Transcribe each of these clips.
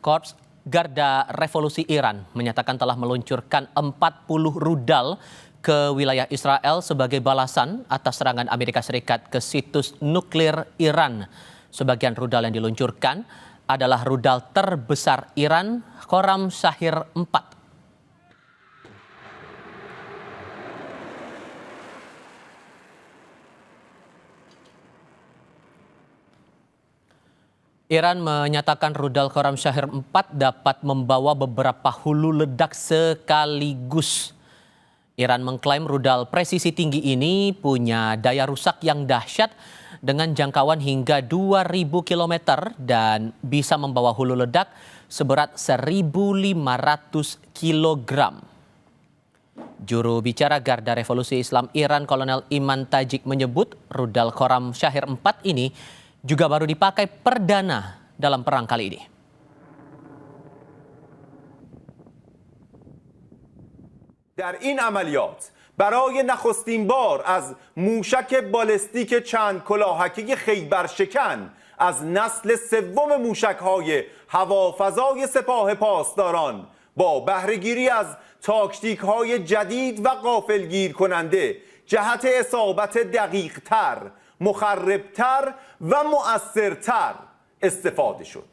Korps Garda Revolusi Iran menyatakan telah meluncurkan 40 rudal ke wilayah Israel sebagai balasan atas serangan Amerika Serikat ke situs nuklir Iran. Sebagian rudal yang diluncurkan adalah rudal terbesar Iran, Khorram Shahir 4. Iran menyatakan rudal Khorram Shahir 4 dapat membawa beberapa hulu ledak sekaligus. Iran mengklaim rudal presisi tinggi ini punya daya rusak yang dahsyat dengan jangkauan hingga 2.000 km dan bisa membawa hulu ledak seberat 1.500 kg. Juru bicara Garda Revolusi Islam Iran, Kolonel Iman Tajik menyebut rudal Khorram Shahir 4 ini juga baru dipakai perdana dalam perang kali ini. در این عملیات برای نخستین بار از موشک بالستیک چند کلاهکی خیبرشکن از نسل سوم موشک‌های هوافضای سپاه پاسداران با بهره‌گیری از تاکتیک‌های جدید و غافلگیر کننده جهت اصابت دقیق‌تر، مخربتر و مؤثرتر استفاده شد.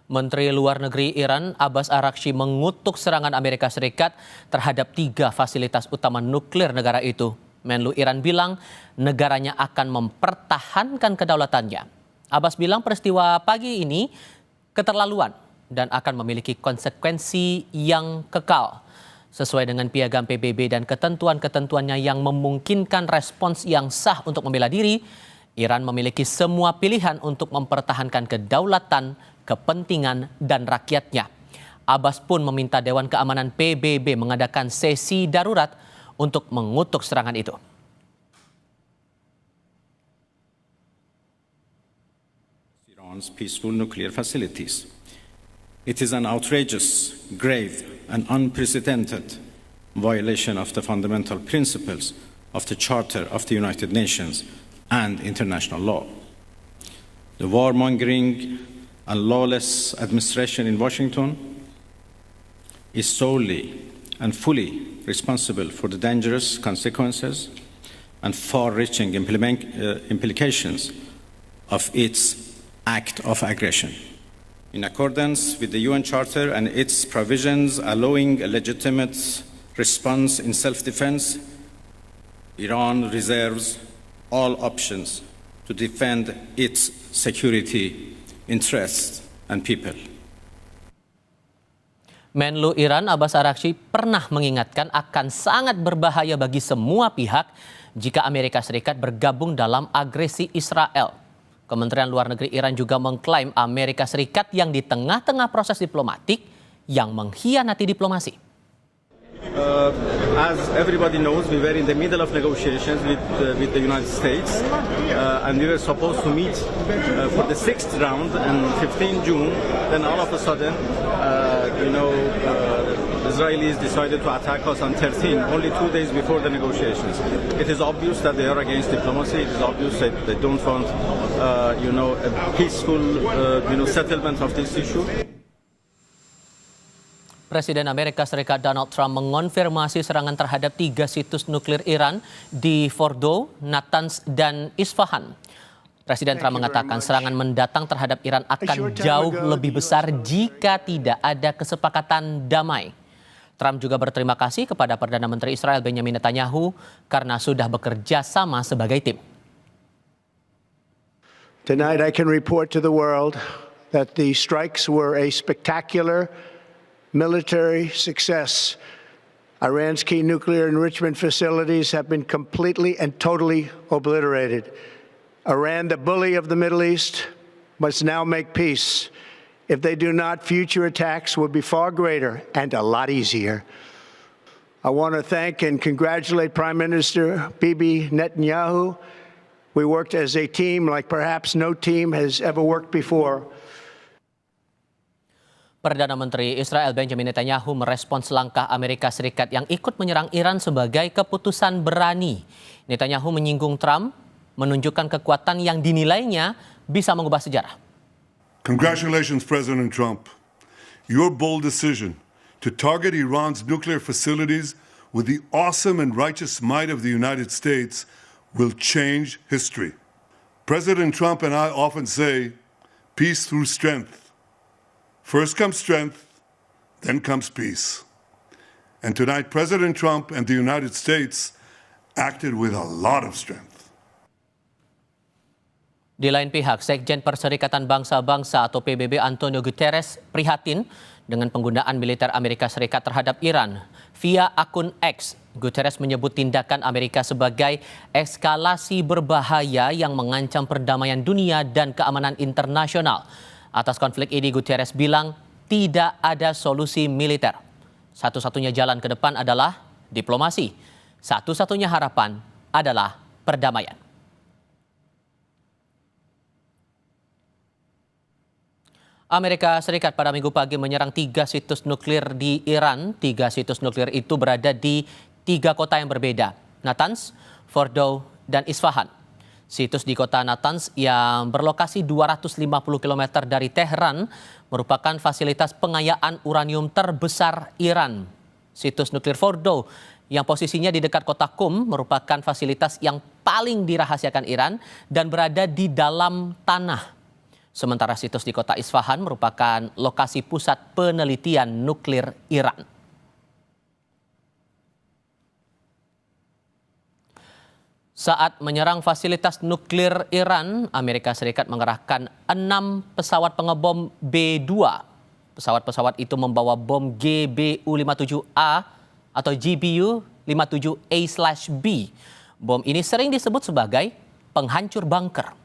Menteri Luar Negeri Iran Abbas Araghchi mengutuk serangan Amerika Serikat terhadap 3 fasilitas utama nuklir negara itu. Menlu Iran bilang negaranya akan mempertahankan kedaulatannya. Abbas bilang peristiwa pagi ini keterlaluan dan akan memiliki konsekuensi yang kekal. Sesuai dengan piagam PBB dan ketentuan-ketentuannya yang memungkinkan respons yang sah untuk membela diri, Iran memiliki semua pilihan untuk mempertahankan kedaulatan, kepentingan, dan rakyatnya. Abbas pun meminta Dewan Keamanan PBB mengadakan sesi darurat untuk mengutuk serangan itu. Iran's peaceful nuclear facilities. It is an outrageous, grave, and unprecedented violation of the fundamental principles of the Charter of the United Nations and international law. The warmongering and lawless administration in Washington is solely and fully responsible for the dangerous consequences and far-reaching implications of its act of aggression. In accordance with the UN Charter and its provisions allowing a legitimate response in self-defense, Iran reserves all options to defend its security, interests, and people. Menlu Iran Abbas Araghchi pernah mengingatkan akan sangat berbahaya bagi semua pihak jika Amerika Serikat bergabung dalam agresi Israel. Kementerian Luar Negeri Iran juga mengklaim Amerika Serikat yang di tengah-tengah proses diplomatik yang mengkhianati diplomasi. As everybody knows, we were in the middle of negotiations with the United States, and we were supposed to meet for the 6th round on 15 June. Then all of a sudden, Israelis decided to attack us on 13, only 2 days before the negotiations. It is obvious that they are against diplomacy. It is obvious that they don't want, a peaceful, settlement of this issue. Presiden Amerika Serikat Donald Trump mengonfirmasi serangan terhadap 3 situs nuklir Iran di Fordow, Natanz, dan Isfahan. Presiden Trump mengatakan serangan mendatang terhadap Iran akan jauh lebih besar jika tidak ada kesepakatan damai. Trump juga berterima kasih kepada Perdana Menteri Israel Benjamin Netanyahu karena sudah bekerja sama sebagai tim. Tonight I can report to the world that the strikes were a spectacular military success. Iran's key nuclear enrichment facilities have been completely and totally obliterated. Iran, the bully of the Middle East, must now make peace. If they do not, future attacks will be far greater and a lot easier. I want to thank and congratulate Prime Minister Bibi Netanyahu. We worked as a team like perhaps no team has ever worked before. Perdana Menteri Israel Benjamin Netanyahu merespons langkah Amerika Serikat yang ikut menyerang Iran sebagai keputusan berani. Netanyahu menyinggung Trump menunjukkan kekuatan yang dinilainya bisa mengubah sejarah. Congratulations, President Trump. Your bold decision to target Iran's nuclear facilities with the awesome and righteous might of the United States will change history. President Trump and I often say, peace through strength. First comes strength, then comes peace. And tonight, President Trump and the United States acted with a lot of strength. Di lain pihak, Sekjen Perserikatan Bangsa-Bangsa atau PBB Antonio Guterres prihatin dengan penggunaan militer Amerika Serikat terhadap Iran. Via akun X, Guterres menyebut tindakan Amerika sebagai eskalasi berbahaya yang mengancam perdamaian dunia dan keamanan internasional. Atas konflik ini, Guterres bilang tidak ada solusi militer. Satu-satunya jalan ke depan adalah diplomasi. Satu-satunya harapan adalah perdamaian. Amerika Serikat pada Minggu pagi menyerang 3 situs nuklir di Iran. 3 situs nuklir itu berada di 3 kota yang berbeda, Natanz, Fordow, dan Isfahan. Situs di kota Natanz yang berlokasi 250 km dari Teheran merupakan fasilitas pengayaan uranium terbesar Iran. Situs nuklir Fordow yang posisinya di dekat kota Qum merupakan fasilitas yang paling dirahasiakan Iran dan berada di dalam tanah. Sementara situs di kota Isfahan merupakan lokasi pusat penelitian nuklir Iran. Saat menyerang fasilitas nuklir Iran, Amerika Serikat mengerahkan 6 pesawat pengebom B-2. Pesawat-pesawat itu membawa bom GBU-57A atau GBU-57A/B. Bom ini sering disebut sebagai penghancur bunker.